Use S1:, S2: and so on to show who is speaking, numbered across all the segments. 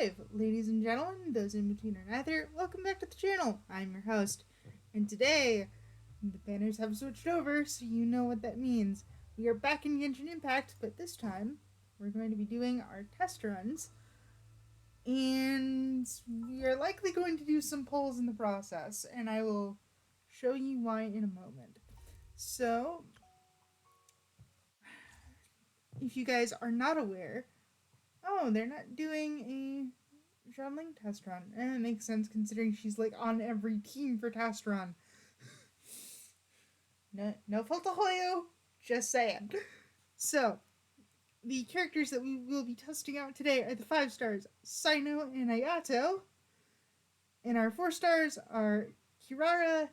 S1: live. Ladies and gentlemen, those in between or neither, welcome back to the channel. I'm your host, and today, the banners have switched over, so you know what that means. We are back in Genshin Impact, but this time, we're going to be doing our test runs, and we are likely going to do some polls in the process, and I will show you why in a moment. So, if you guys are not aware, they're not doing a Xianling test run. And it makes sense considering she's like on every team for test run. No fault to Hoyo, just saying. So, the characters that we will be testing out today are the 5 stars Cyno and Ayato, and our 4 stars are Kirara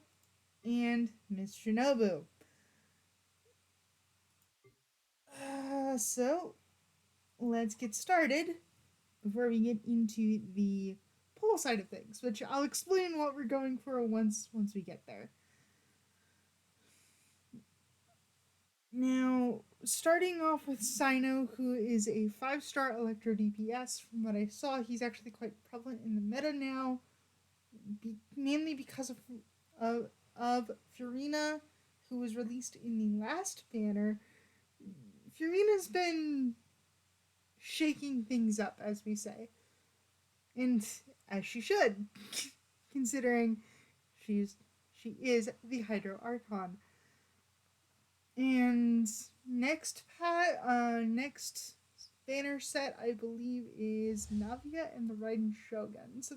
S1: and Miss Shinobu. So, let's get started before we get into the poll side of things, which I'll explain what we're going for once we get there. Now, starting off with Cyno, who is a 5-star Electro DPS. From what I saw, he's actually quite prevalent in the meta now, mainly because of Furina, who was released in the last banner. Furina's been shaking things up, as we say, and as she should, considering she is the Hydro Archon. And next banner set, I believe, is Navia and the Raiden Shogun. So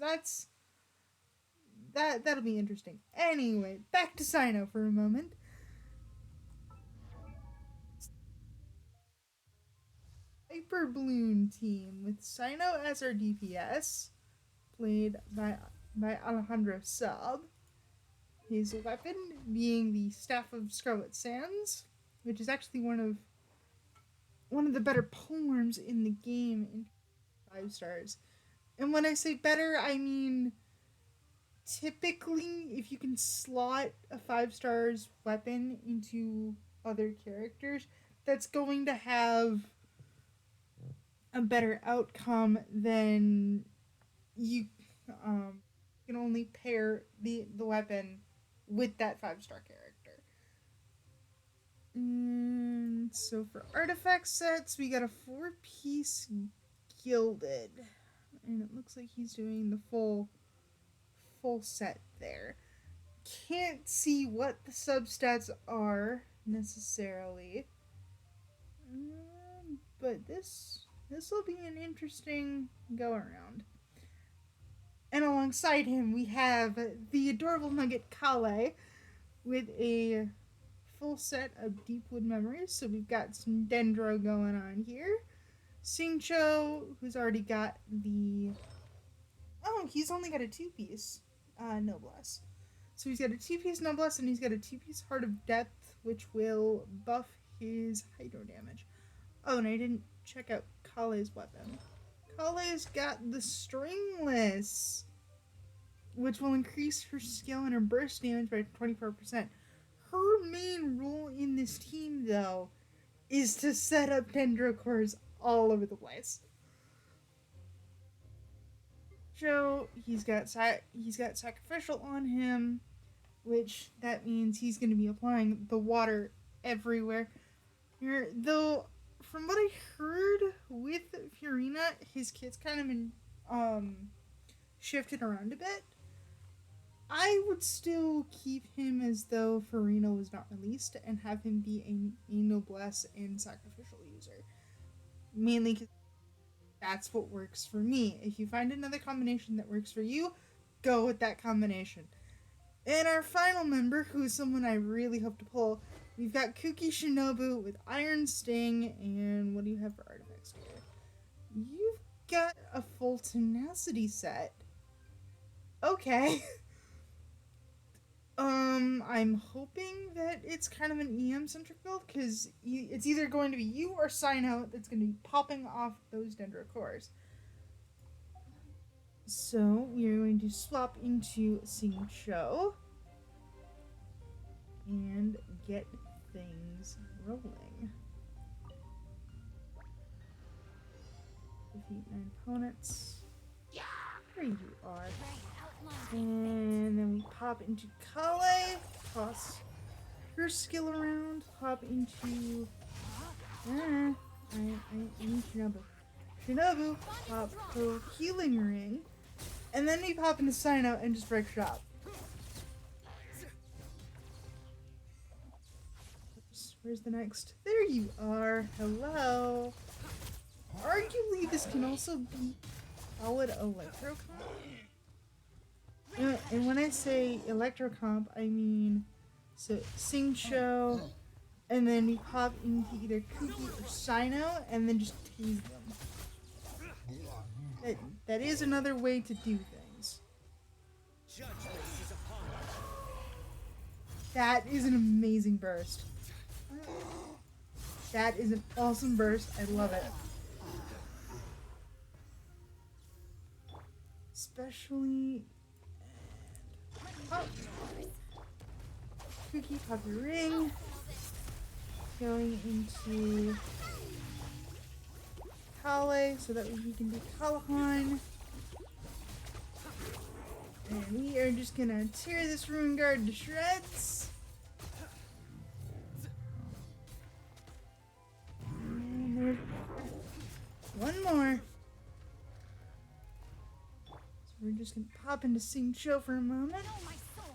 S1: that'll be interesting. Anyway, back to Cyno for a moment. Hyper Balloon team with Cyno as our DPS, played by Alejandro Sub. His weapon being the Staff of Scarlet Sands, which is actually one of the better polearms in the game in 5 stars. And when I say better, I mean typically if you can slot a 5 stars weapon into other characters, that's going to have a better outcome than you can only pair the weapon with that 5-star character. And so for artifact sets, we got a 4-piece gilded, and it looks like he's doing the full set there. Can't see what the substats are necessarily, but this will be an interesting go around. And alongside him, we have the adorable Nugget Kale with a full set of Deepwood Memories. So we've got some Dendro going on here. Xingqiu, who's already got the... Oh, he's only got a 2-piece Noblesse. So he's got a 2-piece Noblesse and he's got a 2-piece Heart of Depth, which will buff his Hydro damage. Oh, and I didn't check out Kale's weapon. Kale's got the Stringless, which will increase her skill and her burst damage by 24%. Her main role in this team, though, is to set up Dendro cores all over the place. So he's got Sacrificial on him, which that means he's going to be applying the water everywhere. Though, from what I heard with Furina, his kit's kind of been shifted around a bit. I would still keep him as though Furina was not released and have him be a Noblesse and Sacrificial user. Mainly because that's what works for me. If you find another combination that works for you, go with that combination. And our final member, who is someone I really hope to pull, we've got Kuki Shinobu with Iron Sting, and what do you have for artifacts here? You've got a full Tenacity set. Okay. I'm hoping that it's kind of an EM-centric build, because it's either going to be you or Cyno that's going to be popping off those Dendro cores. So, we are going to swap into Xingqiu and get things rolling. Defeat 9 opponents. are. And then we pop into Kale, toss her skill around, pop into I need Shinobu. Shinobu, pop her healing ring, and then we pop into Sino and just break shop. Oops, where's the next? There you are. Hello. Arguably, this can also be solid Electro Comp. And when I say Electro Comp, I mean so Sing Show, and then we pop into either Kuki or Sino, and then just tease them. That is another way to do things. That is an amazing burst. That is an awesome burst. I love it. Especially... Pop. Kuki, pop your ring. Going into Kale so that we can do Callahan. And we are just gonna tear this Ruin Guard to shreds. And there's one more. So we're just gonna pop into Sing Show for a moment.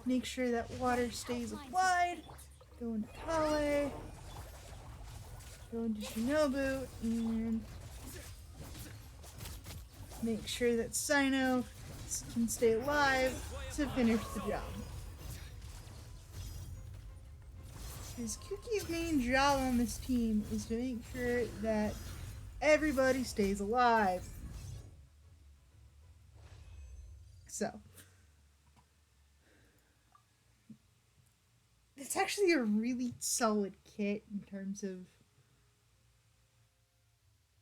S1: Make sure that water stays applied. Go into Kale. Go into Shinobu and make sure that Sino can stay alive to finish the job. Because Kuki's main job on this team is to make sure that everybody stays alive. So, it's actually a really solid kit in terms of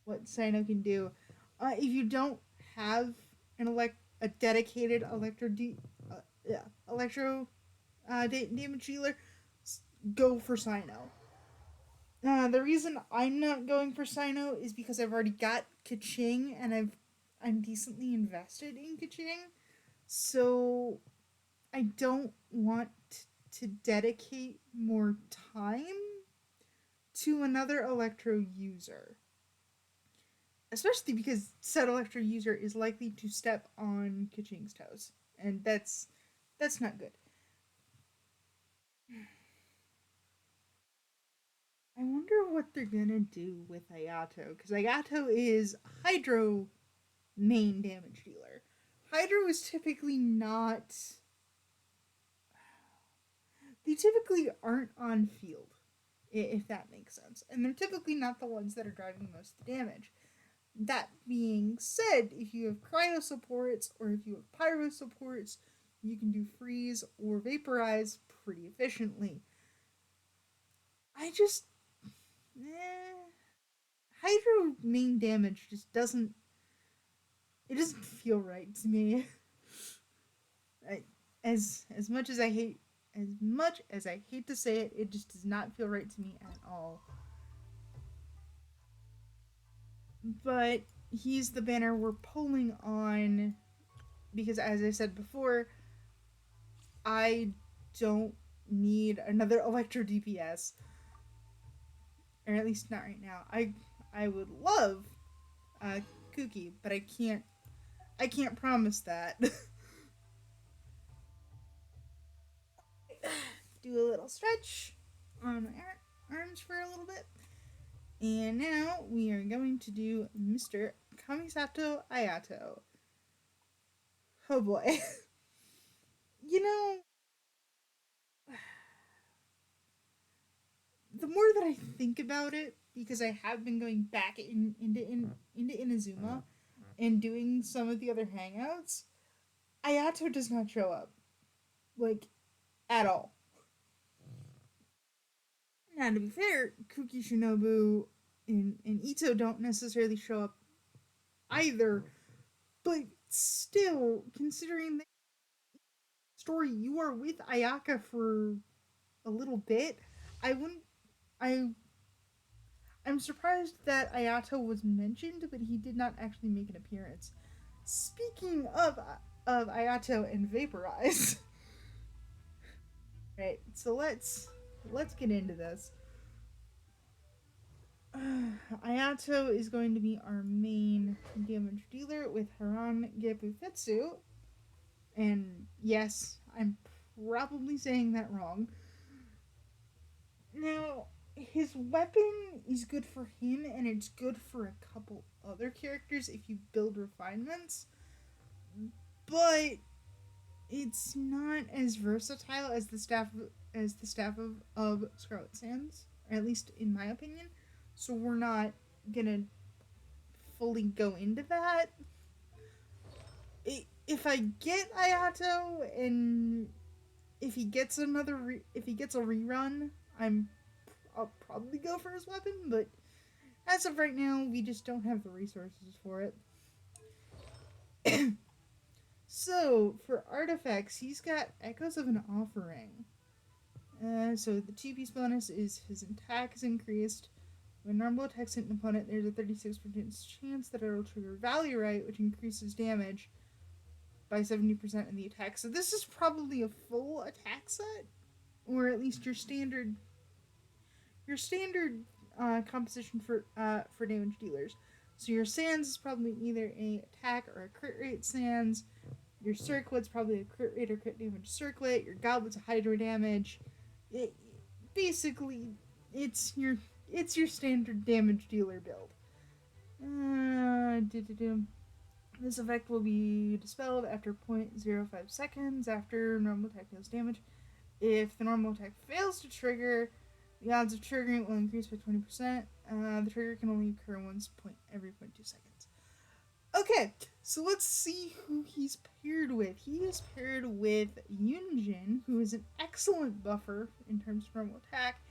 S1: what Sino can do. If you don't have a dedicated electro damage dealer, go for Sino. The reason I'm not going for Sino is because I've already got Keqing and I'm decently invested in Keqing, so I don't want to dedicate more time to another electro user. Especially because said electro user is likely to step on Keqing's toes. And that's not good. I wonder what they're gonna do with Ayato. Because Ayato is Hydro main damage dealer. Hydro is typically not... They typically aren't on field. If that makes sense. And they're typically not the ones that are driving most of the damage. That being said, if you have cryo supports or if you have pyro supports, you can do freeze or vaporize pretty efficiently. Hydro main damage just doesn't feel right to me. As much as I hate to say it, it just does not feel right to me at all. But he's the banner we're pulling on because, as I said before, I don't need another Electro DPS. Or at least not right now. I would love Kuki, but I can't promise that. Do a little stretch on my arms for a little bit. And now we are going to do Mr. Kamisato Ayato. Oh boy. You know, the more that I think about it, because I have been going back into Inazuma and doing some of the other hangouts, Ayato does not show up. Like, at all. Now, to be fair, Kuki, Shinobu, and Ito don't necessarily show up either, but still, considering the story, you are with Ayaka for a little bit, I'm surprised that Ayato was mentioned, but he did not actually make an appearance. Speaking of of Ayato and Vaporize. Right, so let's get into this. Ayato is going to be our main damage dealer with Haran Gepufetsu. And yes, I'm probably saying that wrong. Now, his weapon is good for him, and it's good for a couple other characters if you build refinements. But it's not as versatile as the staff of Scarlet Sands, or at least in my opinion. So we're not gonna fully go into that. If I get Ayato and if he gets a rerun, I'll probably go for his weapon, but as of right now, we just don't have the resources for it. So, for artifacts, he's got Echoes of an Offering. So the 2-piece bonus is his attack is increased. When normal attacks hit an opponent, there's a 36% chance that it'll trigger Value Right, which increases damage by 70% in the attack. So this is probably a full attack set, or at least your standard composition for damage dealers. So your Sands is probably either a attack or a crit rate Sands. Your Circlet's probably a crit rate or crit damage Circlet. Your Goblet's a Hydro damage. Basically, it's your standard damage dealer build. This effect will be dispelled after 0.05 seconds after normal attack deals damage. If the normal attack fails to trigger, the odds of triggering it will increase by 20%. The trigger can only occur once every 0.2 seconds. Okay, so let's see who he's paired with. He is paired with Yunjin, who is an excellent buffer in terms of normal attack,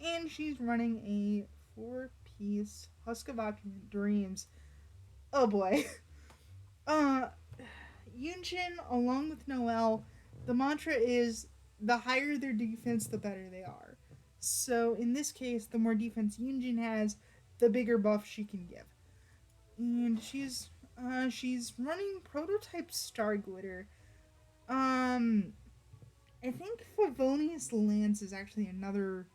S1: and she's running a 4-piece Husk of Opulent Dreams. Oh boy. Yunjin, along with Noelle, the mantra is the higher their defense, the better they are. So in this case, the more defense Yunjin has, the bigger buff she can give. And she's running Prototype Star Glitter. I think Favonius Lance is actually another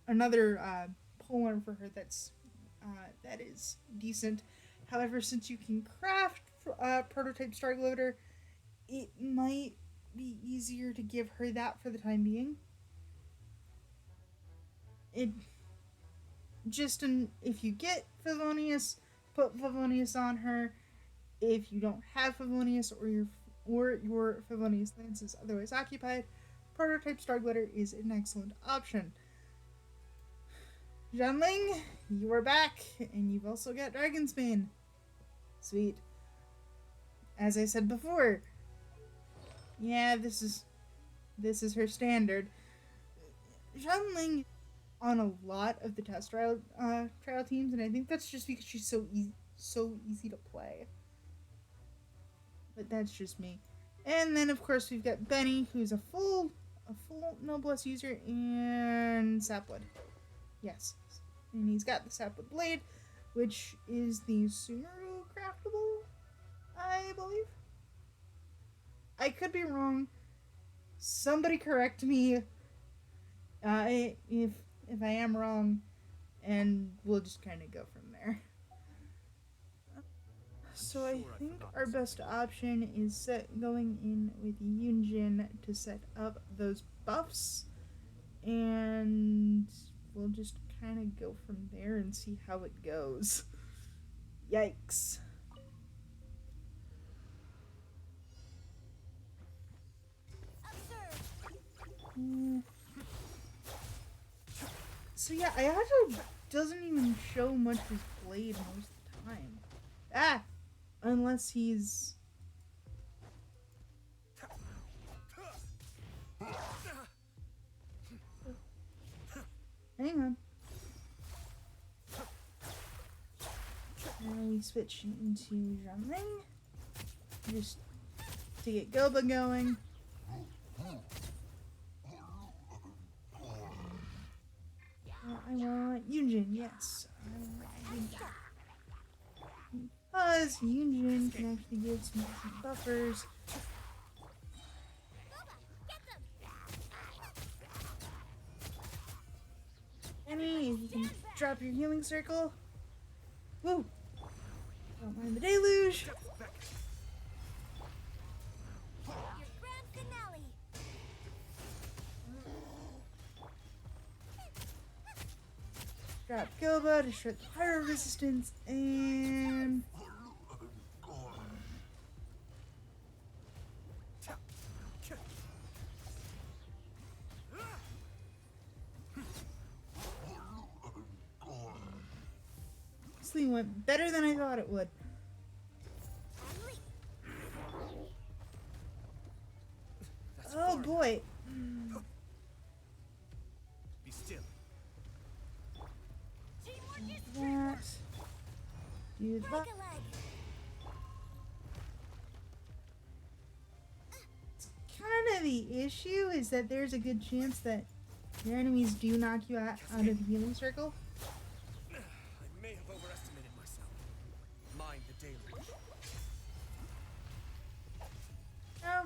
S1: polearm for her that is decent. However, since you can craft Prototype Star Glitter, it might be easier to give her that for the time being. If you get Favonius, put Favonius on her. If you don't have Favonius or your Favonius Lance is otherwise occupied, Prototype Star Glitter is an excellent option. Zhenling, you are back, and you've also got Dragon's Bane. Sweet. As I said before, yeah, this is her standard. Zhenling on a lot of the test trial teams, and I think that's just because she's so easy to play. But that's just me. And then of course we've got Benny, who's a full Noblesse user, and Sapwood. Yes, and he's got the Sapwood Blade, which is the Sumeru craftable, I believe. I could be wrong. Somebody correct me if I am wrong, and we'll just kind of go from there. So I think our best option is going in with Yunjin to set up those buffs, and we'll just kind of go from there and see how it goes. Yikes. So yeah, Ayato doesn't even show much his blade most of the time. Unless he's... Hang on. And we switch into Zhenling, just to get Goba going. I want Yunjin, yes. because Yunjin can actually give some different buffers. Emmy, if you can drop your healing circle. Woo! Don't mind the deluge. Drop Goba to shred the fire resistance and this went better than I thought it would. Oh boy.
S2: Be still.
S1: That. Do that. Kind of the issue is that there's a good chance that your enemies do knock you out of the healing circle.
S2: I may have overestimated myself. Mind the deluge.
S1: No.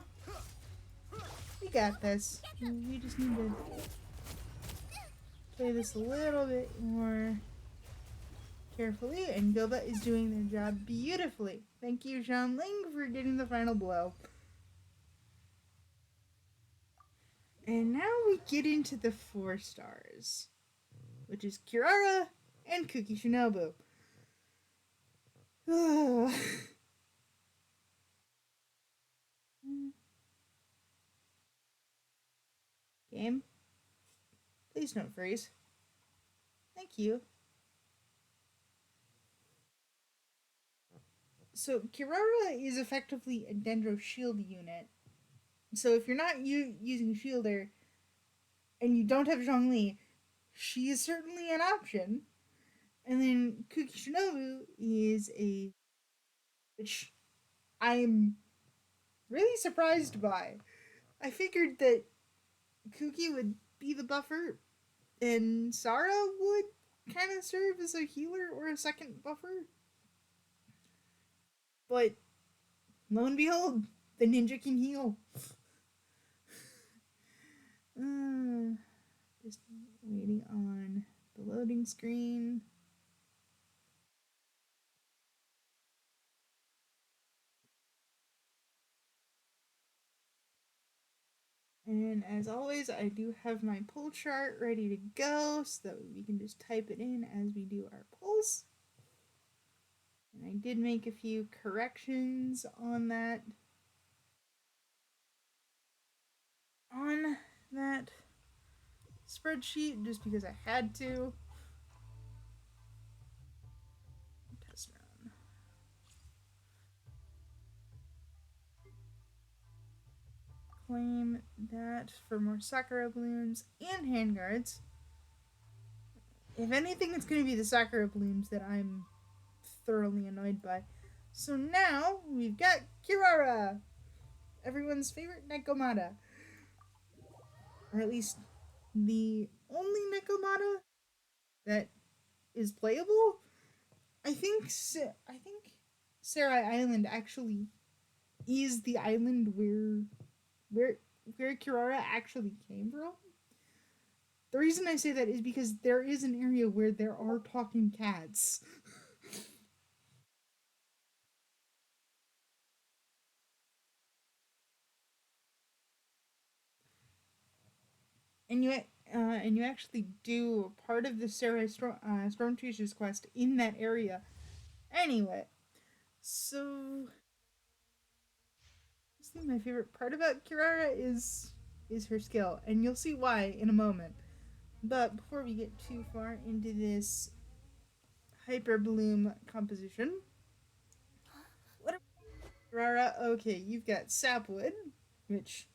S1: We got this. We just need to play this a little bit more carefully, and Goba is doing their job beautifully. Thank you, Xiangling, for getting the final blow. And now we get into the 4 stars, which is Kirara and Kuki Shinobu. Game, please don't freeze. Thank you. So Kirara is effectively a Dendro shield unit. So if you're not using Shielder and you don't have Zhongli, she is certainly an option. And then Kuki Shinobu is which I'm really surprised by. I figured that Kuki would be the buffer and Sara would kind of serve as a healer or a second buffer. But lo and behold, the ninja can heal. Just waiting on the loading screen. And as always, I do have my pull chart ready to go so that we can just type it in as we do our pulls. And I did make a few corrections on that spreadsheet just because I had to. Test run. Claim that for more Sakura balloons and handguards. If anything, it's going to be the Sakura balloons that I'm thoroughly annoyed by. So now we've got Kirara, everyone's favorite Nekomata. Or at least the only Nekomata that is playable. I think Serai Island actually is the island where Kirara actually came from. The reason I say that is because there is an area where there are talking cats. And you actually do part of the Serai Stormchasers quest in that area. Anyway, so I think my favorite part about Kirara is her skill, and you'll see why in a moment. But before we get too far into this Hyper Bloom composition, what Kirara? Okay, you've got Sapwood, which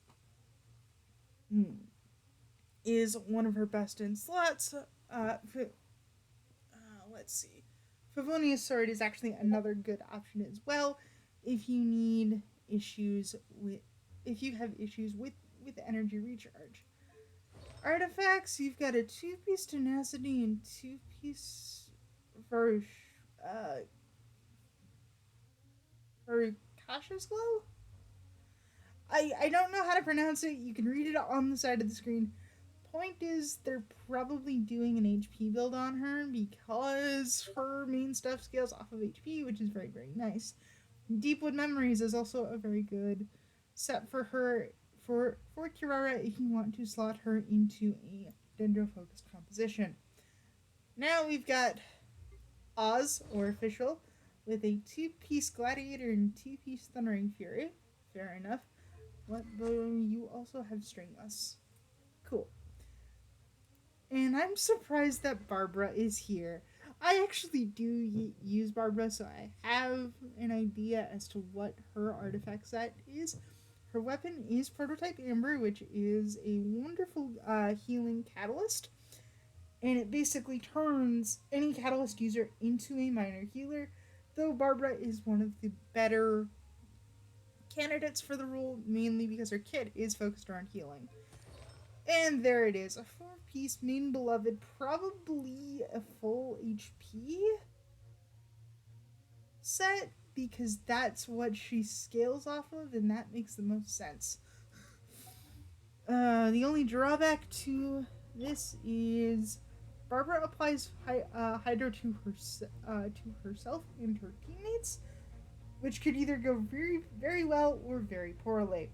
S1: is one of her best in slots. Let's see. Favonius Sword is actually another good option as well if you need if you have issues with energy recharge. Artifacts, you've got a 2-piece Tenacity and 2-piece Verge. Cautious Glow? I don't know how to pronounce it. You can read it on the side of the screen. Point is, they're probably doing an HP build on her because her main stuff scales off of HP, which is very, very nice. Deepwood Memories is also a very good set for her, for Kirara if you want to slot her into a Dendro-focused composition. Now we've got Oz, or Official, with a 2-piece Gladiator and 2-piece Thundering Fury. Fair enough. But you also have Stringless. Cool. And I'm surprised that Barbara is here. I actually do use Barbara, so I have an idea as to what her artifact set is. Her weapon is Prototype Amber, which is a wonderful healing catalyst. And it basically turns any catalyst user into a minor healer, though Barbara is one of the better candidates for the role, mainly because her kit is focused around healing. And there it is, a 4-piece Main Beloved, probably a full HP set, because that's what she scales off of, and that makes the most sense. The only drawback to this is Barbara applies Hydro to herself and her teammates, which could either go very, very well or very poorly.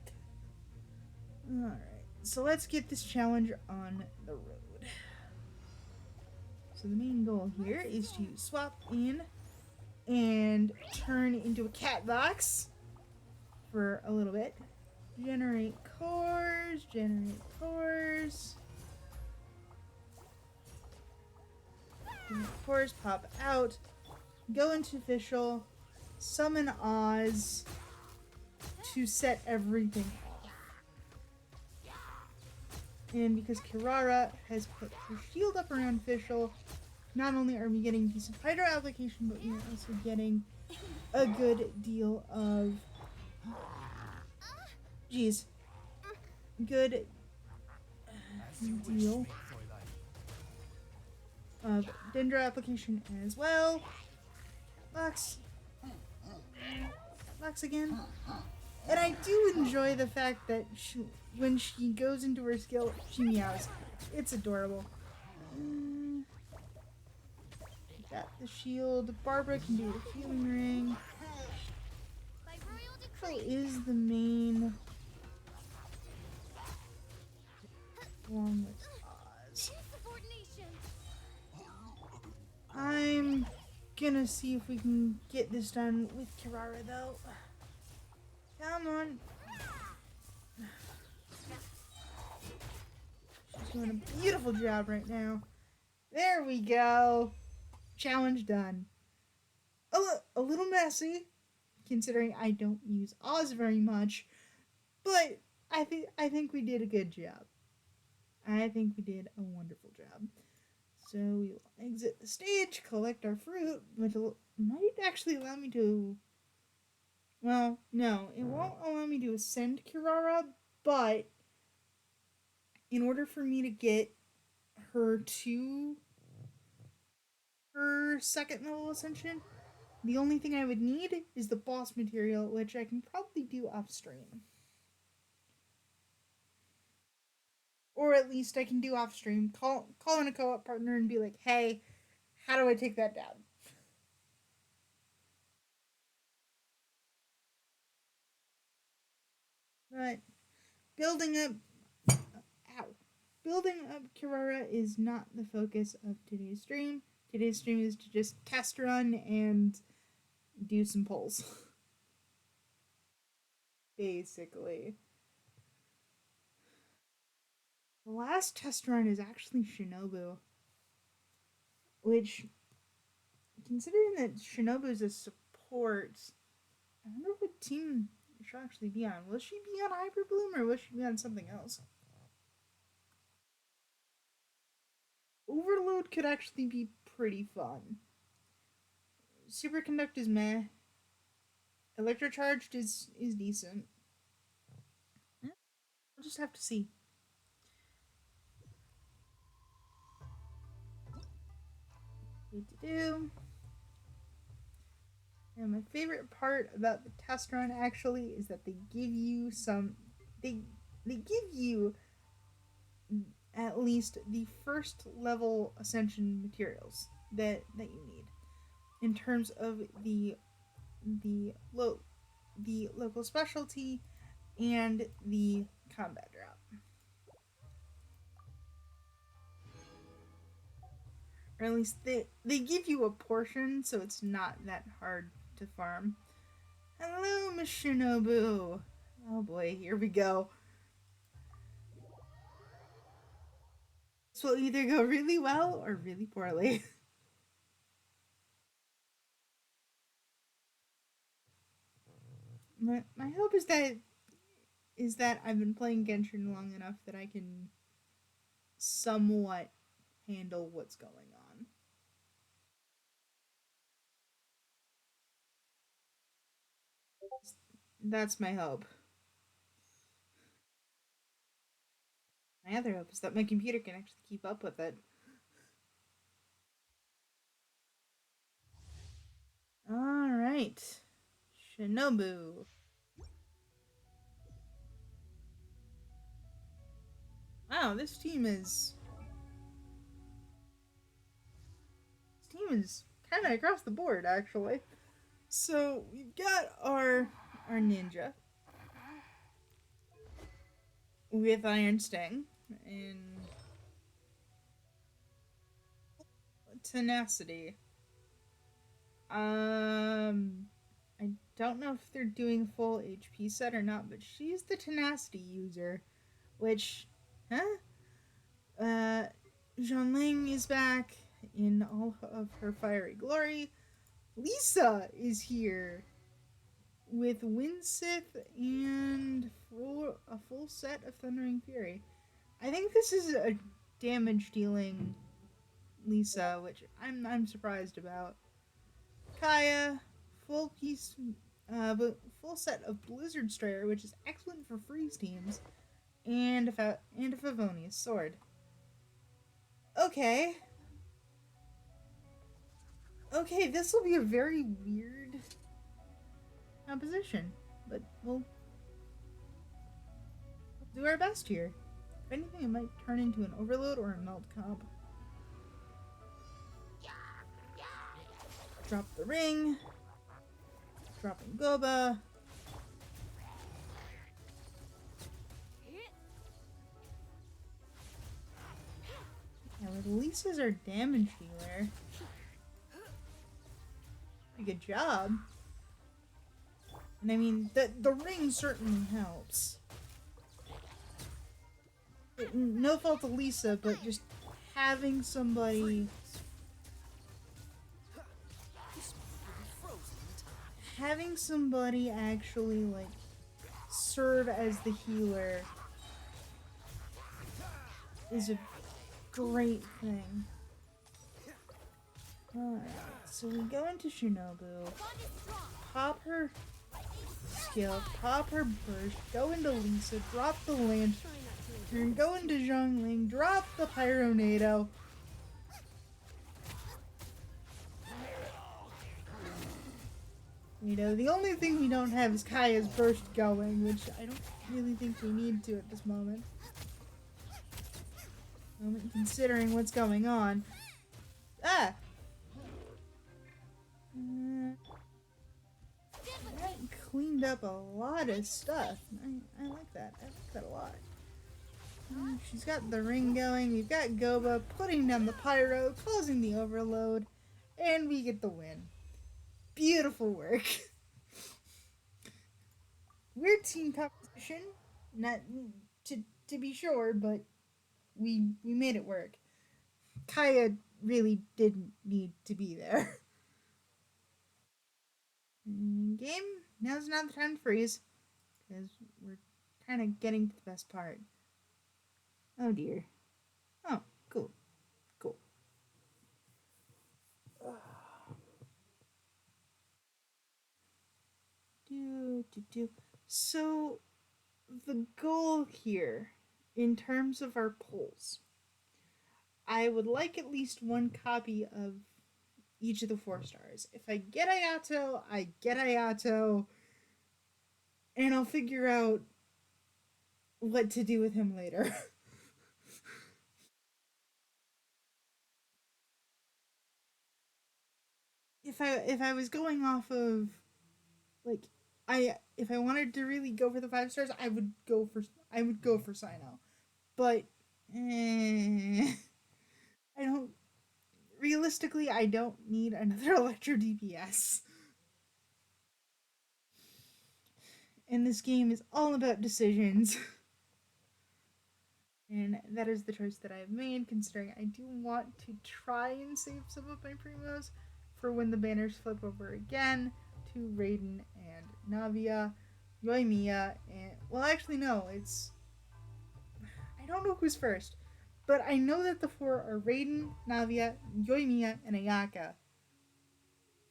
S1: Alright, so let's get this challenge on the road. So the main goal here is to swap in and turn into a cat box for a little bit. Generate cores. Cores pop out. Go into Official. Summon Oz to set everything off. And because Kirara has put her shield up around Official, not only are we getting decent Hydro application, but we are also getting a good deal of... Good deal of Dendro application as well. Lux again. And I do enjoy the fact that when she goes into her skill, she meows. It's adorable. Got the shield. Barbara can do the healing ring. Who is the main? Along with Oz. I'm gonna see if we can get this done with Kirara though. Come on. She's doing a beautiful job right now. There we go. Challenge done. A little messy, considering I don't use Oz very much, but I think we did a good job. I think we did a wonderful job. So we will exit the stage, collect our fruit, which might actually allow me to... Well, no, it won't allow me to ascend Kirara, but in order for me to get her to her second level ascension, the only thing I would need is the boss material, which I can probably do off stream. Or at least I can do off stream. Call in a co-op partner and be like, hey, how do I take that down? But building up Kirara is not the focus of today's stream. Today's stream is to just test run and do some polls. Basically. The last test run is actually Shinobu. Which, considering that Shinobu is a support, I wonder what team she'll actually be on. Will she be on Hyper Bloom or will she be on something else? Overload could actually be pretty fun. Superconduct is meh. Electrocharged is decent. We'll just have to see. And my favorite part about the test run actually is that they give you some they they give you at least the first level ascension materials that you need in terms of the lo- the local specialty and the combat drop. Or at least they give you a portion so it's not that hard to farm. Hello, Miss Shinobu. Oh boy, here we go. This will either go really well or really poorly. My hope is that I've been playing Genshin long enough that I can somewhat handle what's going on. That's my hope. My other hope is that my computer can actually keep up with it. Alright. Shinobu. Wow, this team is kinda across the board actually. So we've got our ninja with Iron Sting and tenacity. Um, I don't know if they're doing full HP set or not, but she's the tenacity user, which, huh? Uh, Zhongling is back in all of her fiery glory. Lisa is here with Windsith and a full set of Thundering Fury. I think this is a damage dealing Lisa, which I'm surprised about. Kaya, full piece, but full set of Blizzard Strayer, which is excellent for freeze teams, and a Favonius sword. Okay, okay, this will be a very weird composition, but we'll do our best here. If anything, it might turn into an overload or a meld comp. Drop the ring. Dropping Goba. Yeah, with Lisa's our damage dealer. Pretty good job. And I mean, the ring certainly helps. No fault of Lisa, but just having somebody actually like serve as the healer is a great thing. Alright, so we go into Shinobu, pop her skill, pop her burst, go into Lisa, drop the lantern, go into Zhongling, drop the Pyronado. You know, the only thing we don't have is Kaya's burst going, which I don't really think we need to at this moment. Considering what's going on. Ah! That cleaned up a lot of stuff. I like that. I like that a lot. She's got the ring going. We've got Goba putting down the pyro, causing the overload, and we get the win. Beautiful work. Weird team composition, not to be sure, but we made it work. Kaya really didn't need to be there. Game, now's not the time to freeze, because we're kind of getting to the best part. Oh dear. Oh, cool. Cool. So, the goal here, in terms of our polls, I would like at least one copy of each of the 4 stars. If I get Ayato, I get Ayato, and I'll figure out what to do with him later. If I was going off of like I if I wanted to really go for the 5 stars, I would go for Sino. But I don't realistically I don't need another Electro DPS. And this game is all about decisions. And that is the choice that I've made, considering I do want to try and save some of my primos for when the banners flip over again to Raiden and Navia, Yoimiya, and well, actually no, it's I don't know who's first, but I know that the 4 are Raiden, Navia, Yoimiya, and Ayaka.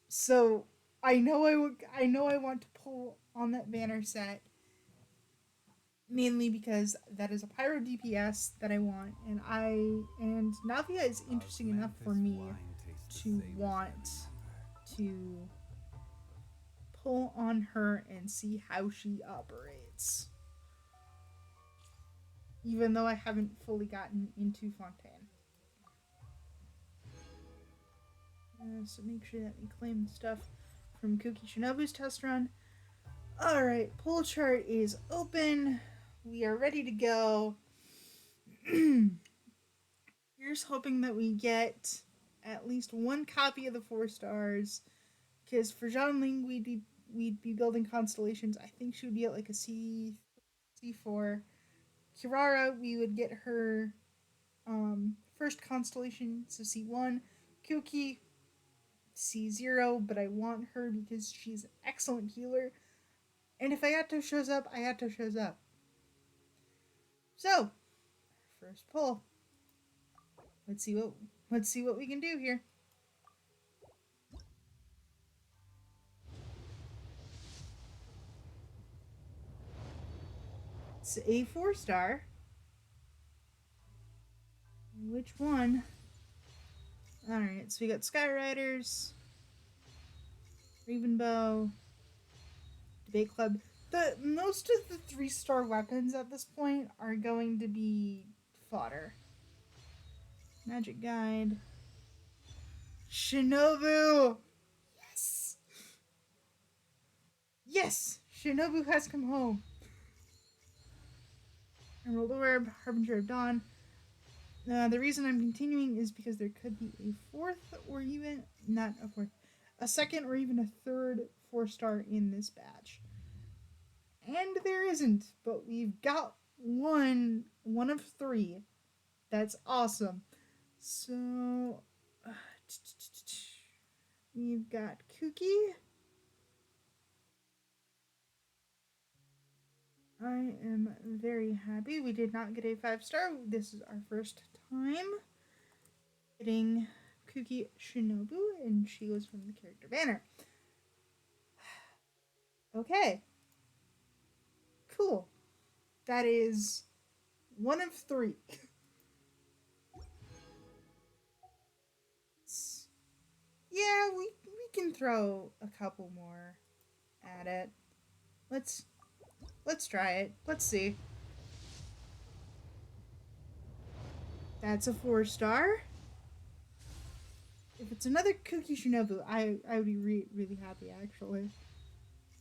S1: So I know I want to pull on that banner set mainly because that is a pyro DPS that I want, and Navia is interesting enough for me to want to pull on her and see how she operates. Even though I haven't fully gotten into Fontaine. So make sure that we claim the stuff from Kuki Shinobu's test run. Alright, pull chart is open. We are ready to go. Here's hoping that we get at least one copy of the 4 stars. Because for Xianling, we'd be building constellations. I think she would be at like a C4. Kirara, we would get her first constellation, so C1. Kuki, C0, but I want her because she's an excellent healer. And if Ayato shows up, Ayato shows up. So, first pull. Let's see what we can do here. It's a 4 star. Which one? Alright, so we got Skyriders, Ravenbow, Debate Club. Most of the 3-star weapons at this point are going to be fodder. Magic Guide. Shinobu! Yes! Yes! Shinobu has come home. Emerald Orb, Harbinger of Dawn. The reason I'm continuing is because there could be a 4th or even, not a 4th, a 2nd or even a 3rd 4-star in this batch. And there isn't, but we've got one of 3. That's awesome. So, we've got Kuki. I am very happy. We did not get a 5-star. This is our first time getting Kuki Shinobu, and she was from the character banner. Okay. Cool. That is 1 of 3. Yeah, we can throw a couple more at it. Let's try it. Let's see. That's a 4-star. If it's another Kuki Shinobu, I would be really happy actually.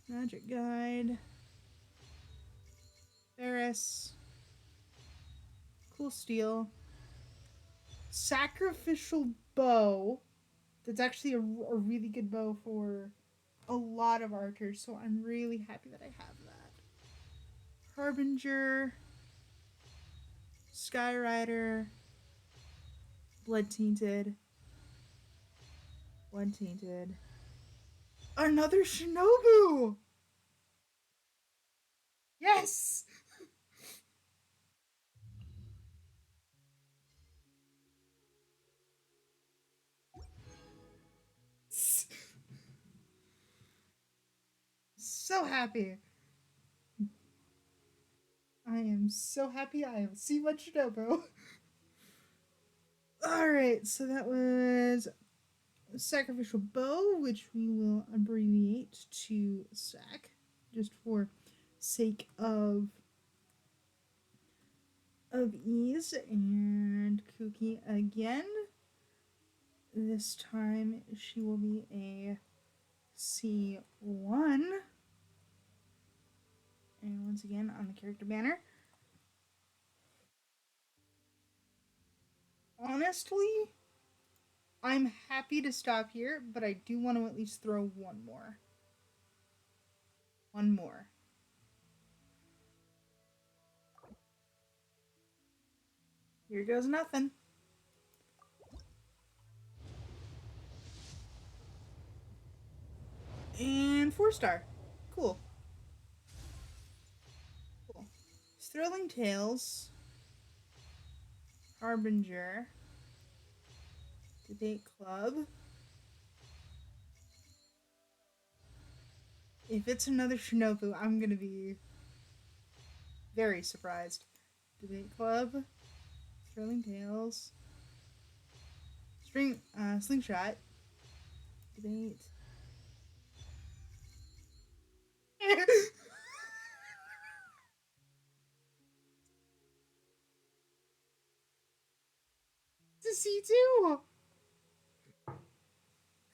S1: Magic Guide. Ferris. Cool Steel. Sacrificial Bow. That's actually a really good bow for a lot of archers, so I'm really happy that I have that. Harbinger. Skyrider. Blood Tainted. Blood Tainted. Another Shinobu! Yes! So happy. I am so happy I have C1 Shinobu. Alright, so that was Sacrificial Bow, which we will abbreviate to SAC, just for sake of ease. And Kuki again. This time she will be a C1. And once again on the character banner. Honestly, I'm happy to stop here, but I do want to at least throw one more. One more. Here goes nothing. And 4-star. Cool. Cool. Thrilling Tales. Harbinger. Debate Club. If it's another Shinobu, I'm gonna be very surprised. Debate Club. Thrilling Tales. Slingshot. Debate. To C2!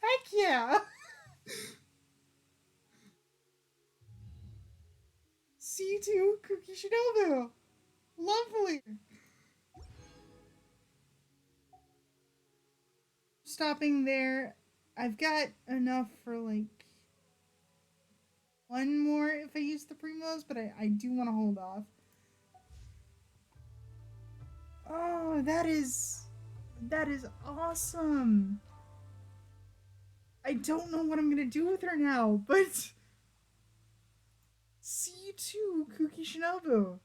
S1: Heck yeah! C2 Kuki Shinobu! Lovely! Stopping there, I've got enough for like one more if I use the primos, but I do want to hold off. Oh, that is awesome. I don't know what I'm gonna do with her now, but C2 Kuki Shinobu.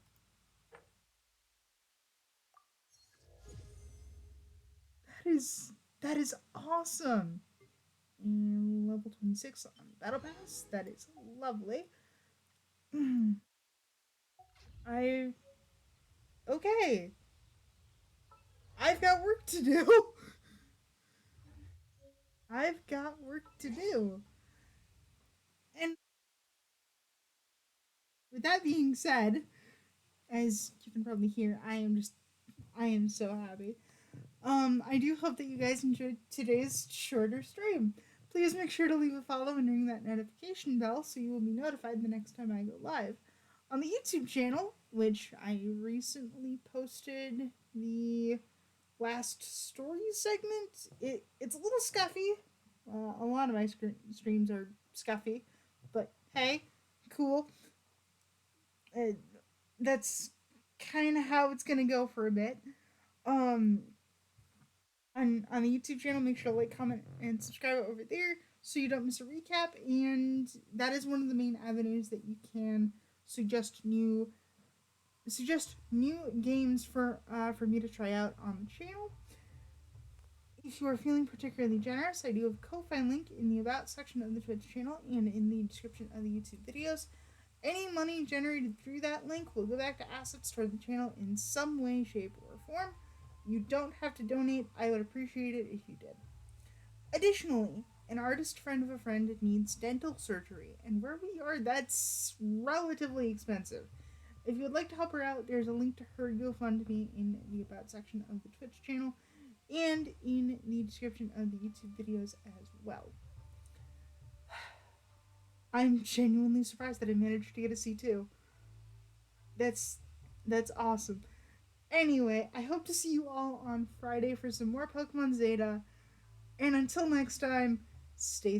S1: That is awesome. And level 26 on Battle Pass. That is lovely. I okay. I've got work to do. I've got work to do. And with that being said, as you can probably hear, I am so happy. I do hope that you guys enjoyed today's shorter stream. Please make sure to leave a follow and ring that notification bell so you will be notified the next time I go live. On the YouTube channel, which I recently posted the last story segment, it's a little scuffy. A lot of my streams are scuffy, but hey, cool. That's kind of how it's gonna go for a bit. Um, on the YouTube channel, make sure to like, comment, and subscribe over there so you don't miss a recap. And that is one of the main avenues that you can suggest new games for me to try out on the channel. If you are feeling particularly generous, I do have a Ko-Fi link in the About section of the Twitch channel and in the description of the YouTube videos. Any money generated through that link will go back to assets toward the channel in some way, shape, or form. You don't have to donate. I would appreciate it if you did. Additionally, an artist friend of a friend needs dental surgery, and where we are, that's relatively expensive. If you would like to help her out, there's a link to her GoFundMe in the About section of the Twitch channel and in the description of the YouTube videos as well. I'm genuinely surprised that I managed to get a C2. That's awesome. Anyway, I hope to see you all on Friday for some more Pokemon Zeta. And until next time, stay